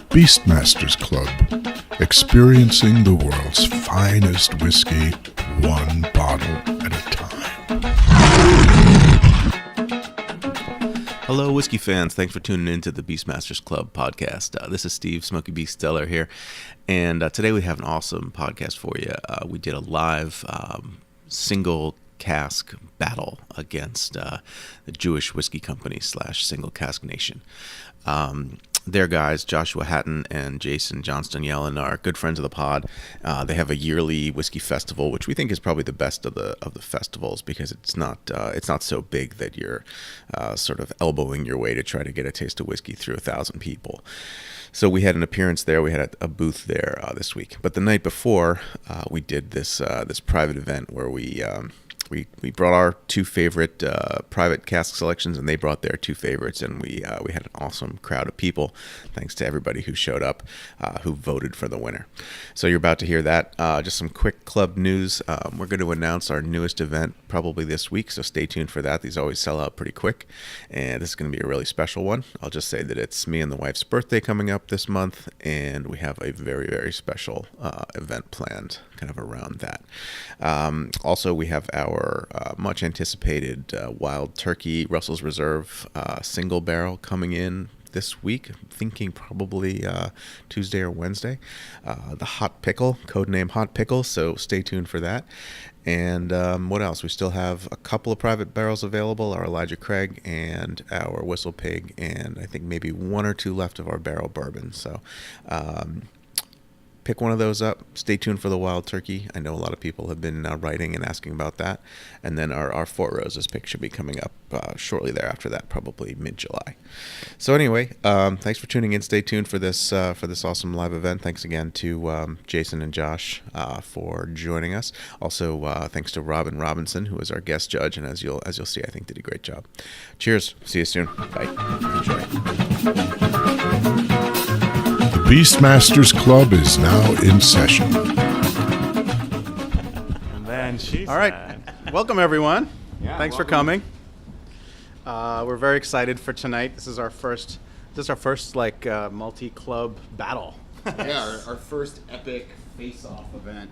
BeastMasters Club, experiencing the world's finest whiskey, one bottle at a time. Hello, whiskey fans. Thanks for tuning in to the BeastMasters Club podcast. This is Steve Smoky Beast Lair here, and today we have an awesome podcast for you. We did a live single cask battle against the Jewish whiskey company / single Cask Nation. Their guys, Joshua Hatton and Jason Jonstone-Yellin, are good friends of the pod. They have a yearly whiskey festival, which we think is probably the best of the festivals because it's not so big that you're sort of elbowing your way to try to get a taste of whiskey through 1,000 people. So we had an appearance there. We had a booth there this week. But the night before, we did this private event where we brought our two favorite private cask selections, and they brought their two favorites, and we had an awesome crowd of people. Thanks to everybody who showed up, who voted for the winner. So you're about to hear that. Just some quick club news. We're going to announce our newest event probably this week, so stay tuned for that. These always sell out pretty quick, and this is going to be a really special one. I'll just say that it's me and the wife's birthday coming up this month, and we have a very, very special event planned kind of around that. Also, we have our much anticipated Wild Turkey Russell's Reserve single barrel coming in this week. I'm thinking probably Tuesday or Wednesday. The Hot Pickle, codename Hot Pickle, so stay tuned for that. And what else? We still have a couple of private barrels available, our Elijah Craig and our Whistle Pig, and I think maybe one or two left of our barrel bourbon. So pick one of those up. Stay tuned for the Wild Turkey. I know a lot of people have been writing and asking about that. And then our Four Roses pick should be coming up shortly thereafter that, probably mid-July. So anyway, thanks for tuning in. Stay tuned for this awesome live event. Thanks again to Jason and Josh for joining us. Also, thanks to Robin Robinson, who is our guest judge, and as you'll see, I think did a great job. Cheers. See you soon. Bye. Enjoy. BeastMasters Club is now in session. All right. Welcome, everyone. Thanks for coming. We're very excited for tonight. This is our first multi-club battle. Yeah, our first epic face-off event.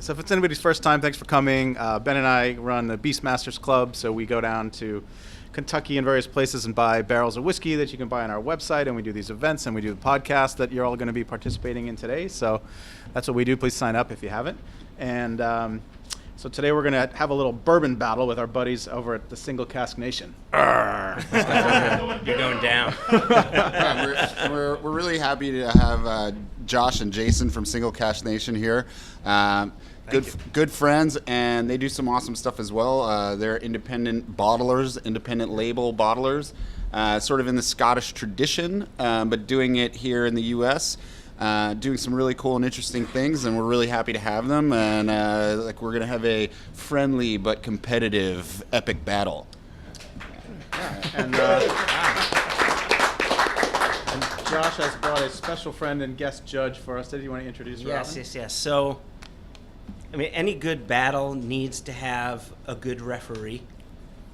So if it's anybody's first time, thanks for coming. Ben and I run the BeastMasters Club, so we go down to Kentucky and various places and buy barrels of whiskey that you can buy on our website, and we do these events and we do the podcast that you're all going to be participating in today. So that's what we do. Please sign up if you haven't. And so today we're going to have a little bourbon battle with our buddies over at the Single Cask Nation. You're going down. Yeah, we're really happy to have Josh and Jason from Single Cask Nation here. Good friends, and they do some awesome stuff as well. They're independent bottlers, independent label bottlers, sort of in the Scottish tradition, but doing it here in the U.S., doing some really cool and interesting things, and we're really happy to have them. And we're going to have a friendly but competitive epic battle. And Josh has brought a special friend and guest judge for us. Did you want to introduce Robin? Yes. So, I mean, any good battle needs to have a good referee.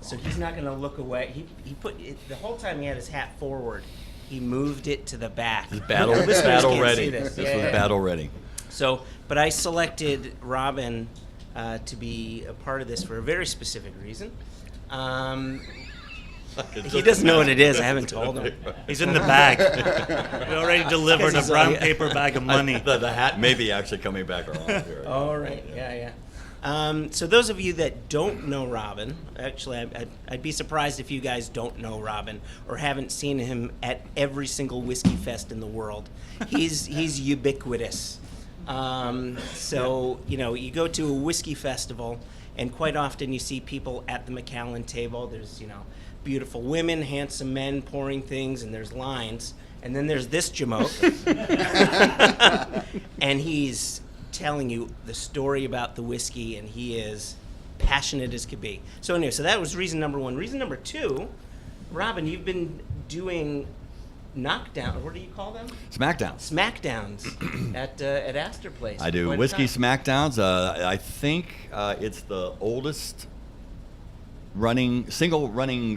So he's not going to look away. He put it, the whole time he had his hat forward. He moved it to the back. This battle ready. This was battle ready. So, but I selected Robin to be a part of this for a very specific reason. He doesn't know what it is. I haven't told him. He's in the bag. We already delivered a brown paper bag of money. The hat may be actually coming back around here. All right. Yeah. So those of you that don't know Robin, actually, I'd be surprised if you guys don't know Robin or haven't seen him at every single whiskey fest in the world. He's ubiquitous. So, you go to a whiskey festival, and quite often you see people at the Macallan table. There's, beautiful women, handsome men pouring things, and there's lines. And then there's this jamoke. And he's telling you the story about the whiskey, and he is passionate as could be. So anyway, so that was reason number one. Reason number two, Robin, you've been doing knockdown. What do you call them? Smackdowns at Astor Place. I do whiskey smackdowns. I think it's the oldest single running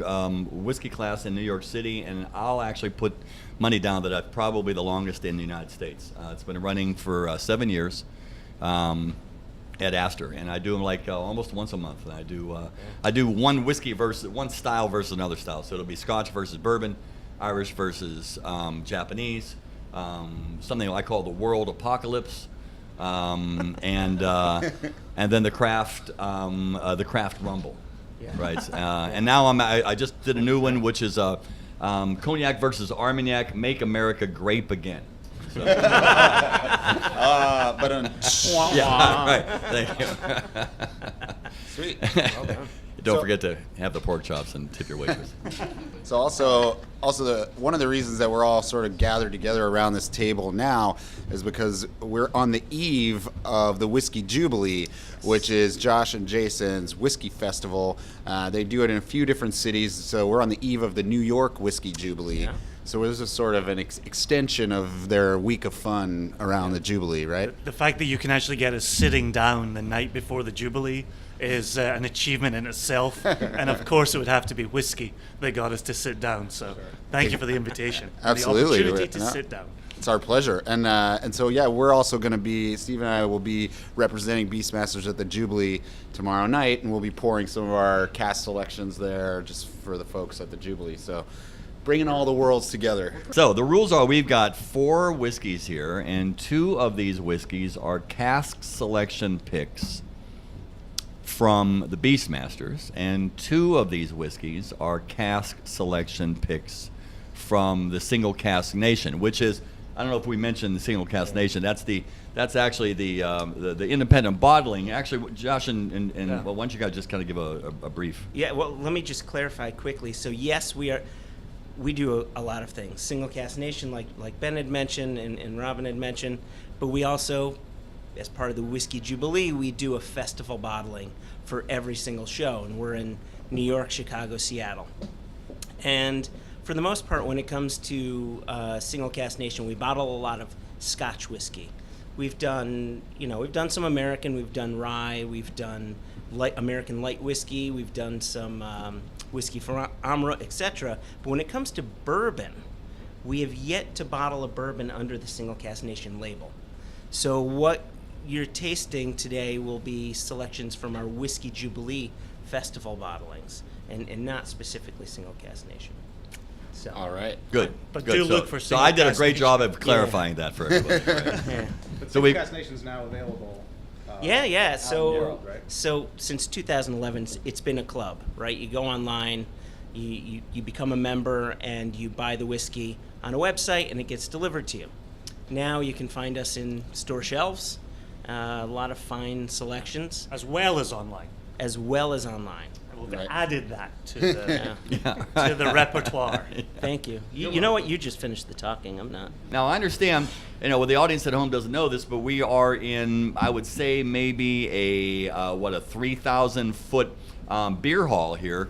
whiskey class in New York City, and I'll actually put money down that that's probably the longest in the United States. It's been running for 7 years at Astor, and I do them like almost once a month. And I do one whiskey versus one style versus another style. So it'll be Scotch versus bourbon, Irish versus Japanese, something I call the World Apocalypse, and then the craft rumble. Yeah. Right, and now I just did a new one, which is cognac versus Armagnac, Make America Grape Again. So. Yeah, right. Thank you. Sweet. Well done. Don't forget to have the pork chops and tip your waitress. So also one of the reasons that we're all sort of gathered together around this table now is because we're on the eve of the Whisky Jewbilee, which is Josh and Jason's whiskey festival. They do it in a few different cities, so we're on the eve of the New York Whisky Jewbilee. Yeah. So this is sort of an extension of their week of fun around the Jubilee, right? The fact that you can actually get us sitting down the night before the Jubilee is an achievement in itself. And of course, it would have to be whiskey that got us to sit down. So thank you for the invitation. Absolutely. The opportunity to sit down. It's our pleasure. And so, yeah, we're also going to be, Steve and I will be representing BeastMasters at the Jubilee tomorrow night, and we'll be pouring some of our cast selections there just for the folks at the Jubilee. So bringing all the worlds together. So the rules are we've got 4 whiskeys here, and 2 of these whiskeys are cask selection picks from the BeastMasters, and 2 of these whiskeys are cask selection picks from the Single Cask Nation, which is, I don't know if we mentioned the Single Cask Nation. That's actually the independent bottling. Actually, Josh and well, why don't you guys just kind of give a brief? Yeah. Well, let me just clarify quickly. So yes, we do a lot of things. Single Cask Nation, like Ben had mentioned and Robin had mentioned, but we also, as part of the Whisky Jewbilee, we do a festival bottling for every single show, and we're in New York, Chicago, Seattle. And for the most part, when it comes to Single Cask Nation, we bottle a lot of Scotch whiskey. We've done some American, we've done rye, we've done American light whiskey, we've done some whiskey from Amra, etc. But when it comes to bourbon, we have yet to bottle a bourbon under the Single Cask Nation label. So what you're tasting today will be selections from our Whisky Jewbilee festival bottlings, and not specifically Single Cask Nation. So. All right. Good. But Good. do look for So I did a great job of clarifying that for everybody. Right? Yeah. But So Single we- Cask Nation's now available. Yeah. out in So, the world, right? so since 2011, it's been a club, right? You go online, you become a member, and you buy the whiskey on a website, and it gets delivered to you. Now you can find us in store shelves, a lot of fine selections, As well as online. as well as online. We've Right. added that to the, Yeah. to the repertoire. Thank you. You know what? You just finished the talking. I'm not. Now I understand, well, the audience at home doesn't know this, but we are in, I would say, maybe a 3,000-foot beer hall here,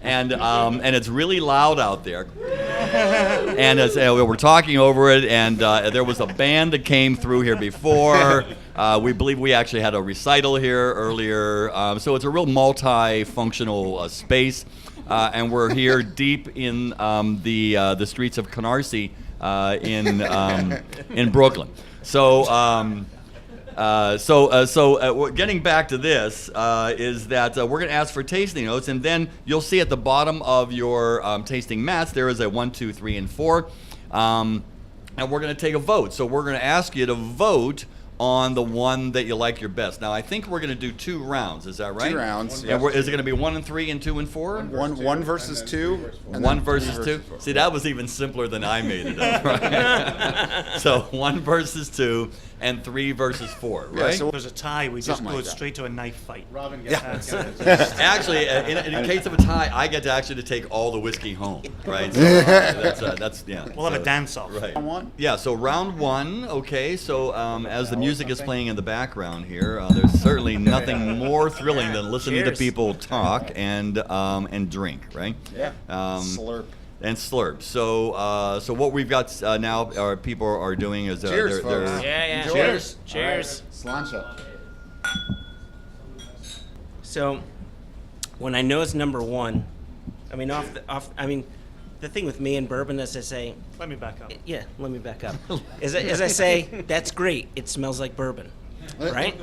and it's really loud out there. And as we're talking over it, and there was a band that came through here before. We believe we actually had a recital here earlier. So it's a real multi-functional space. And we're here deep in the streets of Canarsie in Brooklyn. So getting back to this is that we're going to ask for tasting notes, and then you'll see at the bottom of your tasting mats there is a 1, 2, 3, and 4, and we're going to take a vote. So we're going to ask you to vote on the one that you like your best. Now I think we're going to do 2 rounds. Is that right? 2 rounds. And is it going to be 1 and 3 and 2 and 4? One versus 2. And 1 then versus 2. 3 versus 4. See, that was even simpler than I made it up. Right? So 1 versus 2 and 3 versus 4. Right? Yeah, so If there's a tie, we just Something go like that. straight to a knife fight. Robin gets Actually, in case of a tie, I get to actually take all the whiskey home. Right? So that's yeah. We'll have a dance-off. Right. Round 1? Yeah, so round 1, okay, so as the music is playing in the background here, there's certainly nothing more thrilling than listening to Cheers. people talk and drink, right? Yeah. Slurp. And slurp. So what we've got now, people are doing is Cheers, they're folks. Yeah. Enjoy. Cheers. Cheers. All right. Sláinte. So when I nose number one, I mean, the thing with me and bourbon, as I say, Let me back up. yeah, let me back up. As I say, that's great. It smells like bourbon, right?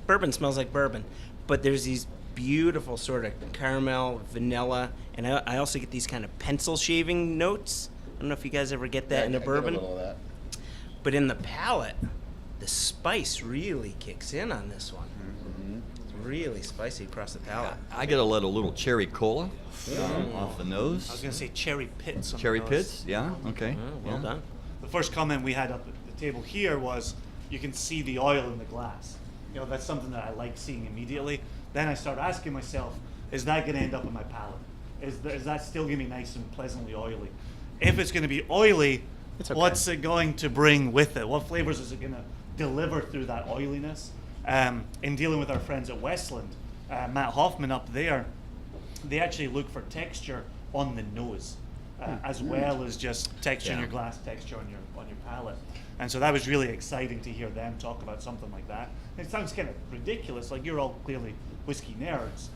Bourbon smells like bourbon. But there's these beautiful sort of caramel, vanilla, and I also get these kind of pencil shaving notes. I don't know if you guys ever get that in a bourbon. I get a little of that. But in the palate, the spice really kicks in on this one. It's really spicy across the palate. I get a little cherry cola off the I was nose. going to say cherry pits. On Cherry the nose. pits, yeah, okay. Well yeah. done. The first comment we had up at the table here was, you can see the oil in the glass. You know, that's something that I like seeing immediately. Then I start asking myself, is that going to end up in my palate? Is that still going to be nice and pleasantly oily? If it's going to be oily, It's okay. what's it going to bring with it? What flavors is it going to deliver through that oiliness? In dealing with our friends at Westland, Matt Hoffman up there, they actually look for texture on the nose, as well as just texture in Yeah. your glass, texture on your palate. And so that was really exciting to hear them talk about something like that. It sounds kind of ridiculous, like you're all clearly whiskey nerds.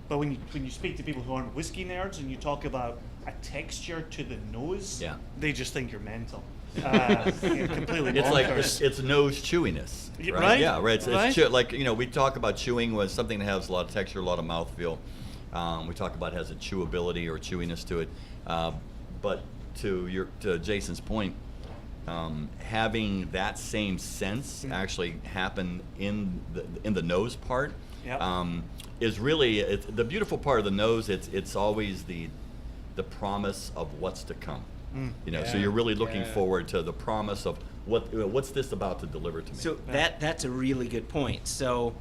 But when you speak to people who aren't whiskey nerds and you talk about a texture to the nose, Yeah. they just think you're mental. Completely It's like bonkers. it's nose chewiness, Y- right? right? Yeah, right. It's Right? like we talk about chewing was something that has a lot of texture, a lot of mouthfeel. We talk about it has a chewability or chewiness to it. But to Jason's point, having that same sense actually happen in the nose part Yep. is really the beautiful part of the nose. It's always the promise of what's to come. So you're really looking forward to the promise of what's this about to deliver to me. So that's a really good point. So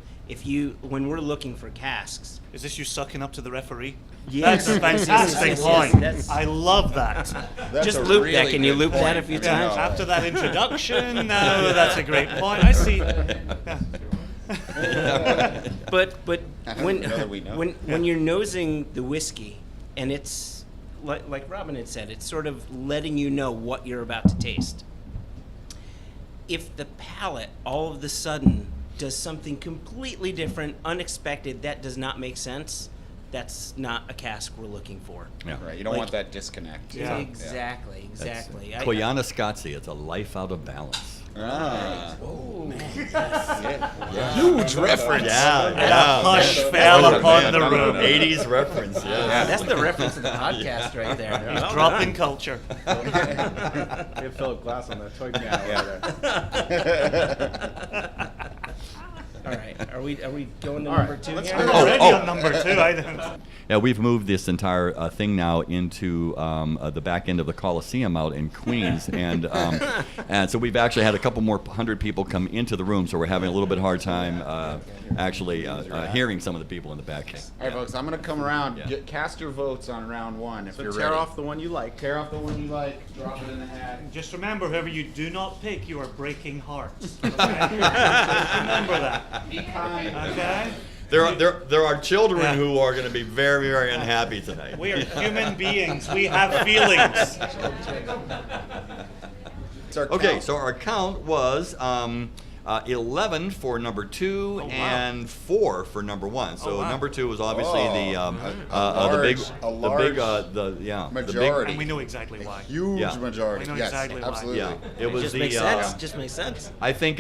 when we're looking for casks, Is this you sucking up to the referee? Yes. That's a fantastic Yes, point. that's- I love that. That's just a loop that. really Can you good loop that point. a few Yeah. times? After that introduction, no, that's a great point. I see. But I don't when know that we know. when you're nosing the whiskey, and it's like Robin had said, it's sort of letting you know what you're about to taste. If the palate all of a sudden does something completely different, unexpected, that does not make sense, that's not a cask we're looking for. Yeah. Right, you don't Like- want that disconnect. Yeah. Exactly. I- Koyana Scotzi, it's a life out of balance. Ah. Oh, Huge reference. A hush fell upon the room. 80s reference, yeah. that's the reference to the podcast right there. Well Dropping done. culture. We had Philip Glass on that toy piano over there. All right, are we going to All number right, two let's here? move Already oh. on number 2. I don't. Yeah, we've moved this entire thing now into the back end of the Coliseum out in Queens, and so we've actually had a couple more 100 people come into the room, so we're having a little bit hard time actually hearing some of the people in the back. All right, folks, I'm going to come around. Yeah. Cast your votes on round one if So you're tear ready. off the one you like. Tear off the one you like, drop it in the hat. Just remember, whoever you do not pick, you are breaking hearts. Okay? Remember that. Be kind. Okay? There are children who are going to be very, very unhappy tonight. We are human beings. We have feelings. It's our Okay, count. so our count was 11 for number 2 and 4 for number 1. So wow. number 2 was obviously majority. And we know exactly why. Huge Yeah. majority. We know yes, exactly why. absolutely. Yeah, it was Just the. makes sense. Just makes sense. I think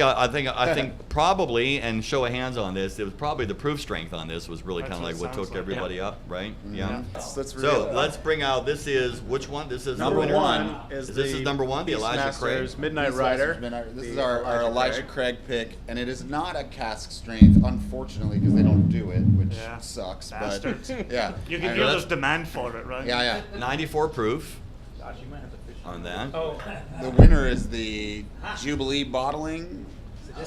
probably, and show of hands on this, it was probably the proof strength on this was really That's kind of what like it what sounds took like, everybody up, right? Yeah. Let's So let's bring out. This is which one? This is Number the winner? one is this is number 1, the Elijah Craig. BeastMasters Midnight Rider. This The is our Elijah Craig pick, and it is not a cask strength, unfortunately, because they don't do it, which Yeah. sucks. Bastards. But yeah, You can I hear know. there's demand for it, right? Yeah. 94 proof Josh, you might have to fish. on that. Oh, The winner is the Jubilee bottling.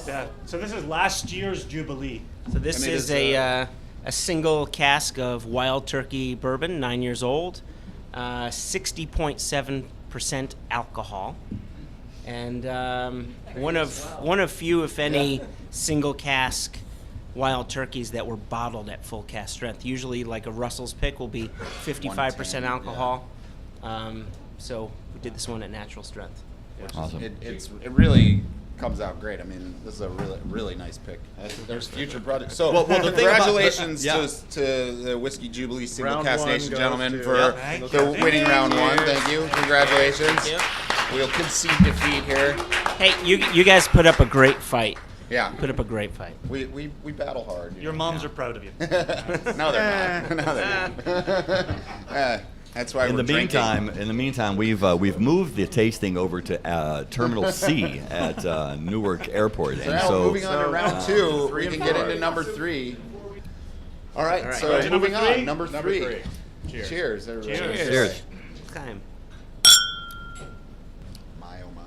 Yeah. So this is last year's Jubilee. so this And it is is, a single cask of Wild Turkey bourbon, 9 years old, 60.7% alcohol, and one of few, if any, single cask Wild Turkeys that were bottled at full cask strength. Usually, like a Russell's Pick will be 55% 110, alcohol. So we did this one at natural strength. Awesome. It really comes out great. I mean, this is a really nice pick. There's future projects. So, Well, the thing about congratulations yeah. to the Whiskey Jewbilee Single Round Cask one Nation goes gentlemen to- for Yeah. the winning round one. Thank you. Congratulations. Thank We'll concede defeat here. Hey, you guys put up a great fight. Yeah. Put up a great fight. We battle hard. Your moms are proud of you. No, they're not. No, they're not. That's why In we're the meantime, we've moved the tasting over to Terminal C at Newark Airport, So and now so moving on to round 2, three we can and get four. into number 3. All right, right. so Right. moving Number three? on, number Number 3. three. Cheers. Cheers, everybody. Cheers. cheers. Time. My oh my.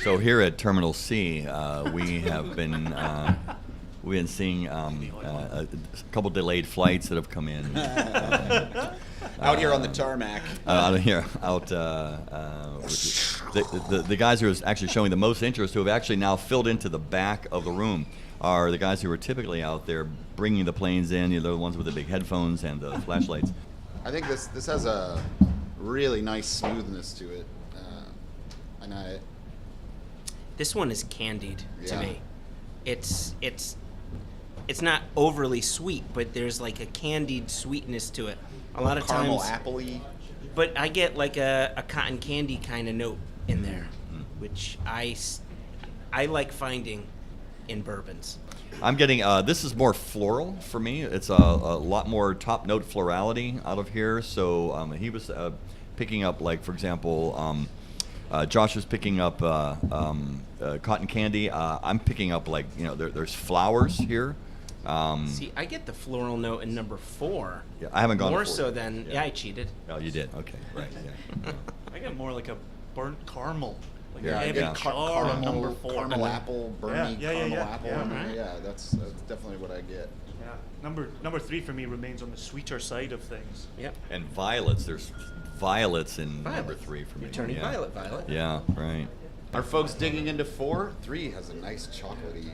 So here at Terminal C, we have been we've been seeing a couple delayed flights that have come in. Out here on the tarmac. Out of here, the guys who are actually showing the most interest, who have actually now filled into the back of the room, are the guys who are typically out there bringing the planes in. You know, the ones with the big headphones and the flashlights. I think this has a really nice smoothness to it. And This one is candied to Yeah. me. It's not overly sweet, but there's like a candied sweetness to it. A lot of caramel times, appley. but I get like a cotton candy kind of note in there, which I like finding in bourbons. I'm getting this is more floral for me. It's a lot more top note florality out of here. So he was picking up, like, for example, Josh was picking up cotton candy. I'm picking up, like, you know, there's flowers here. See, I get the floral note in number 4. Yeah, I haven't gone more to 4 so yet. than I cheated. Oh, you did. Okay, right. Yeah. I get more like a burnt caramel. Like Yeah, a heavy yeah. char on number 4. Caramel apple, burny Yeah, caramel yeah. apple. Yeah. in there. Yeah, that's definitely what I get. Yeah. Number 3 for me remains on the sweeter side of things. Yep. And violets. There's violets in number Violet. 3 for me. You're turning yeah. violet. Yeah, right. Are folks digging into 4? 3 has a nice chocolatey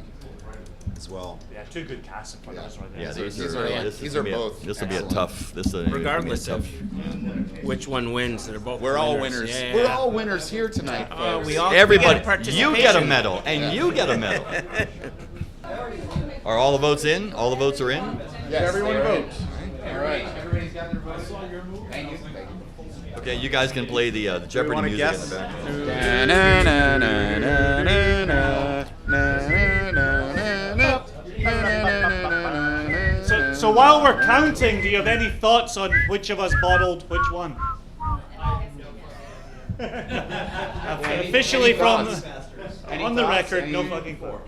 as well. Yeah, 2 good casts in front of us right there. Yeah, So these these are, are- this these is are gonna be both This will be a excellent. tough. This is Regardless gonna of be a tough. which one wins, they're both We're all winners. Yeah. We're all winners here tonight, folks. we all Everybody, get you get a medal, and you get a medal. Are all the votes in? All the votes are in. Yes, Everyone they're in. votes. All right. Everybody's got their votes. Thank you. Thank you. Okay, you guys can play the Jeopardy wanna music guess? in the back. So while we're counting, do you have any thoughts on which of us bottled which one? Officially any from thoughts? Any on the thoughts? record, no Any- fucking 4.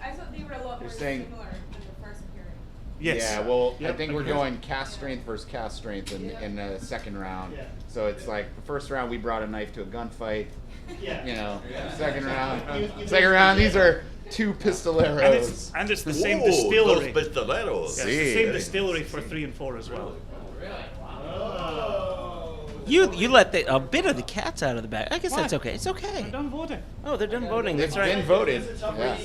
I thought they were a lot more saying- similar than the first appearance. Yes. Yeah, well, Yep, I think we're agreed. going cast strength versus cast strength in the second round. So it's like the first round we brought a knife to a gunfight. Yeah. You know, second round these are 2 pistoleros. And it's the same Whoa, distillery. Los pistoleros. Yeah, it's the same distillery for 3 and 4 as well. You let a bit of the cats out of the bag. I guess that's Why? okay. It's okay. We're done voting. Oh, they're done voting. It's That's right. been voted. Yeah.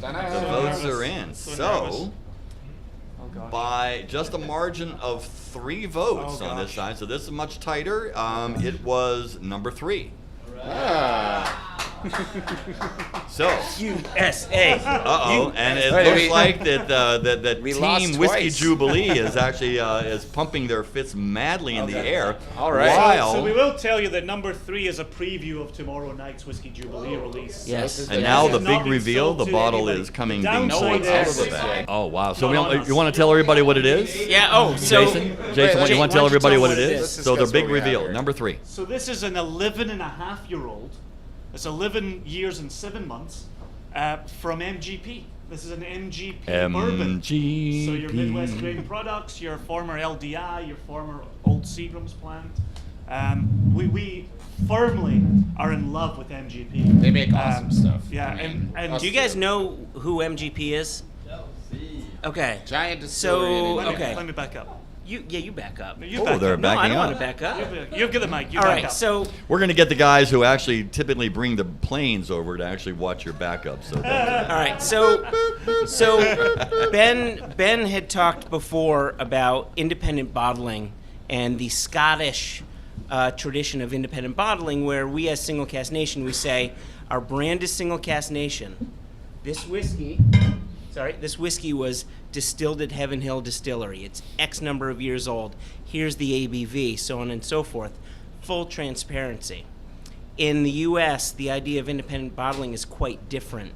The votes are in. So, Oh gosh. by just a margin of 3 votes Oh, on this gosh. side, so this is much tighter. It was number 3. Ah. So, USA. and it Hey, looks we- like that We Team lost Whiskey twice. Jubilee is actually is pumping their fists madly in the air. All right. While So we will tell you that number 3 is a preview of tomorrow night's Whiskey Jubilee release. Yes. and now the This has not big been reveal, sold the to bottle anybody. is coming, The being downside pulled out of is- the bag. Oh wow! So Not on us. you want to tell everybody what it is? Yeah. Oh, so Jason, you Wait, want to Jay, tell why don't you everybody tell what what it it is? is? So the Let's big discuss what we have reveal, here. number 3. So this is an 11-and-a-half-year-old. It's 11 years and 7 months from MGP. This is an MGP bourbon. MGP. So your Midwest Grain Products, your former LDI, your former Old Seagram's plant. We firmly are in love with MGP. They make awesome stuff. Yeah, I mean, and us do you guys know who MGP is? Okay. Giant distillery. So, in India. let me back up. You back up. You Oh, back they're up. No, I backing don't up. want to back up. You get the mic. You All back right. up. So We're going to get the guys who actually typically bring the planes over to actually watch your backup. So that, all right. So Ben had talked before about independent bottling and the Scottish tradition of independent bottling, where we as Single Cask Nation, we say our brand is Single Cask Nation. This whiskey was distilled at Heaven Hill Distillery. It's X number of years old. Here's the ABV, so on and so forth. Full transparency. In the U.S., the idea of independent bottling is quite different,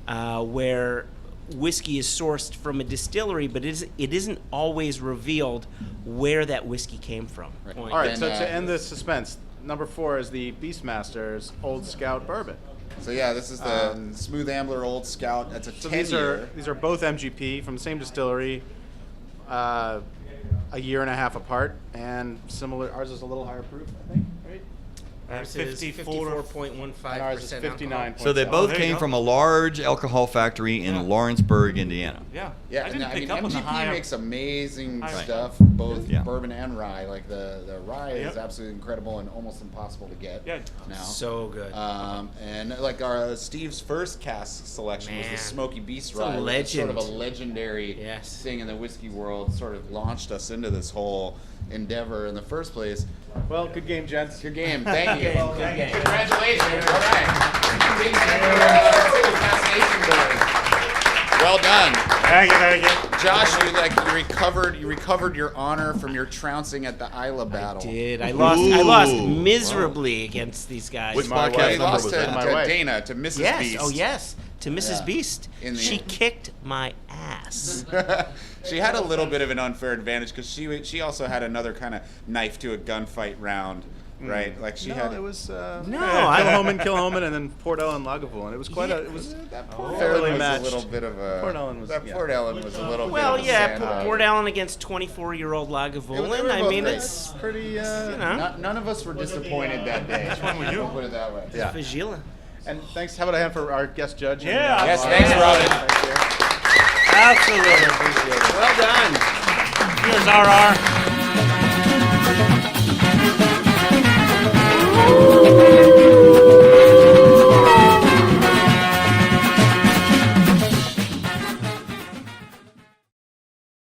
where whiskey is sourced from a distillery, but it isn't always revealed where that whiskey came from. All right, so to end the suspense, number 4 is the Beastmasters Old Scout Bourbon. So yeah, this is the Smooth Ambler Old Scout. That's a 10-year. These are both MGP from the same distillery, a year and a half apart, and similar. Ours is a little higher proof, I think, right? Ours is 54.15%. And ours is 59. So they both came from a large alcohol factory in Lawrenceburg, Indiana. Yeah. Yeah, I didn't and pick up on the MGP higher. makes amazing Right. stuff, both Yeah. bourbon and rye. Like the rye is Yep. absolutely incredible and almost impossible to get Yeah. now. So good. And like our Steve's first cask selection was Man. the Smoky Beast It's a rye, which is sort of a legend. legendary Yes. thing in the whiskey world. Sort of launched us into this whole endeavor in the first place. Well, good game, gents. Good game, thank you. Good game. Congratulations. All right. Big thank you to the Cask Nation boys. Well done. Very good. Josh, you recovered your honor from your trouncing at the Isla battle. Did I lost miserably against these guys. Which My podcast wife. You number lost was to, that? My wife. Dana, to Mrs. Yes. Beast. Oh yes. To Mrs. Yeah. Beast. In the- She kicked my ass. She had a little bit of an unfair advantage because she also had another kind of knife to a gunfight round, right? Like she had. It was No, Kilhoman, and then Port Ellen Lagavulin. It was quite it was Port fairly Ellen was matched. a little bit of a. Port Ellen was- that yeah. Port Ellen was a little Well, bit. yeah, of a sandbag. Port Allen against 24-year-old They Lagavulin. were I both mean, great. it's pretty. you know, None of us were disappointed that day. Which one were you? Put it that way. Yeah. Fajila. And thanks. How about a hand for our guest judge? Yeah. Yes, thanks, Robin. Thank you. Absolutely. Well done. Here's RR.